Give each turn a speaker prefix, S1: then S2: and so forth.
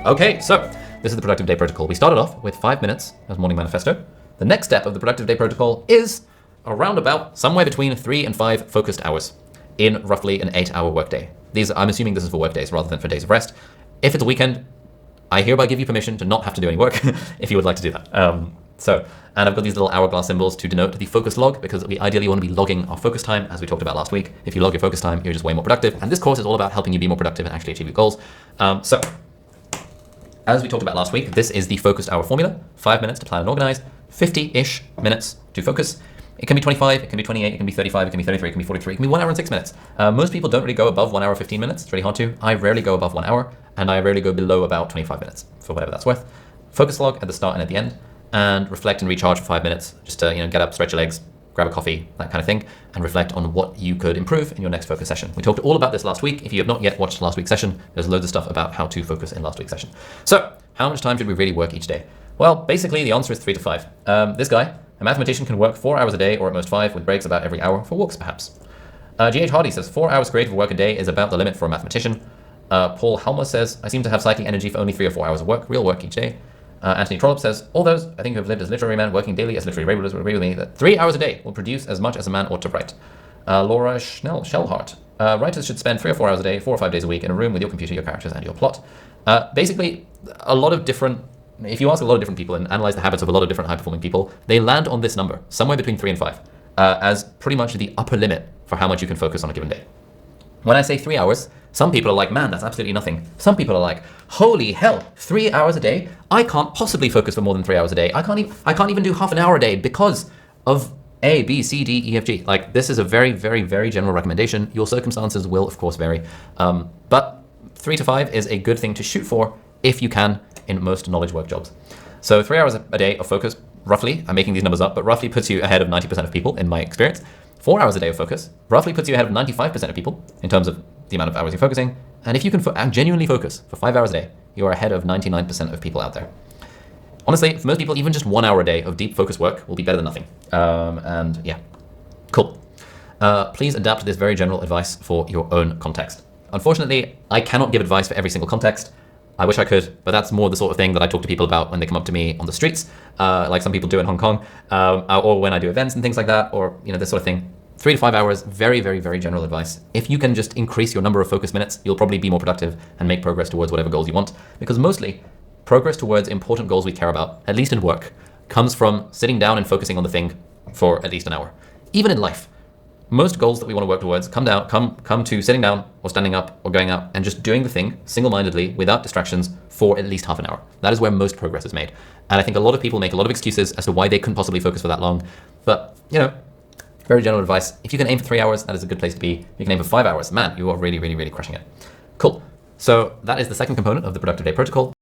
S1: Okay, so this is the Productive Day Protocol. We started off with 5 minutes as morning manifesto. The next step of the Productive Day Protocol is around about somewhere between 3 and 5 focused hours in roughly an 8-hour workday. I'm assuming this is for work days rather than for days of rest. If it's a weekend, I hereby give you permission to not have to do any work if you would like to do that. And I've got these little hourglass symbols to denote the focus log, because we ideally want to be logging our focus time, as we talked about last week. If you log your focus time, you're just way more productive. And this course is all about helping you be more productive and actually achieve your goals. As we talked about last week, this is the focused hour formula. 5 minutes to plan and organize, 50-ish minutes to focus. It can be 25, it can be 28, it can be 35, it can be 33, it can be 43, it can be 1 hour and 6 minutes. Most people don't really go above 1 hour 15 minutes. It's really hard to. I rarely go above 1 hour, and I rarely go below about 25 minutes, for whatever that's worth. Focus log at the start and at the end, and reflect and recharge for 5 minutes. Just to get up, stretch your legs, grab a coffee, that kind of thing, and reflect on what you could improve in your next focus session. We talked all about this last week. If you have not yet watched last week's session, there's loads of stuff about how to focus in last week's session. So, how much time should we really work each day? Well, basically the answer is 3 to 5. This guy, a mathematician, can work 4 hours a day, or at most 5, with breaks about every hour for walks perhaps. G.H. Hardy says 4 hours creative work a day is about the limit for a mathematician. Paul Helmer says, I seem to have cycling energy for only 3 or 4 hours of work, real work each day. Anthony Trollope says, all those, I think, who have lived as literary men, working daily as literary regulars, will agree with me that 3 hours a day will produce as much as a man ought to write. Laura Shellhart, writers should spend 3 or 4 hours a day, 4 or 5 days a week in a room with your computer, your characters, and your plot. Basically, if you ask a lot of different people and analyze the habits of a lot of different high-performing people, they land on this number, somewhere between 3 and 5, as pretty much the upper limit for how much you can focus on a given day. When I say 3 hours, some people are like, man, that's absolutely nothing. Some people are like, holy hell, 3 hours a day? I can't possibly focus for more than 3 hours a day. I can't even do half an hour a day because of A, B, C, D, E, F, G. Like, this is a very, very, very general recommendation. Your circumstances will, of course, vary. But 3 to 5 is a good thing to shoot for if you can in most knowledge work jobs. So 3 hours a day of focus, roughly, I'm making these numbers up, but roughly puts you ahead of 90% of people in my experience. 4 hours a day of focus roughly puts you ahead of 95% of people in terms of the amount of hours you're focusing. And if you can genuinely focus for 5 hours a day, you are ahead of 99% of people out there. Honestly, for most people, even just 1 hour a day of deep focus work will be better than nothing. And yeah, cool. Please adapt this very general advice for your own context. Unfortunately, I cannot give advice for every single context. I wish I could, but that's more the sort of thing that I talk to people about when they come up to me on the streets, like some people do in Hong Kong, or when I do events and things like that, or this sort of thing. 3 to 5 hours, very, very, very general advice. If you can just increase your number of focus minutes, you'll probably be more productive and make progress towards whatever goals you want. Because mostly, progress towards important goals we care about, at least in work, comes from sitting down and focusing on the thing for at least an hour. Even in life, most goals that we want to work towards come to sitting down or standing up or going out and just doing the thing single-mindedly without distractions for at least half an hour. That is where most progress is made. And I think a lot of people make a lot of excuses as to why they couldn't possibly focus for that long. But, very general advice. If you can aim for 3 hours, that is a good place to be. If you can aim for 5 hours, man, you are really, really, really crushing it. Cool. So that is the second component of the Productive Day Protocol.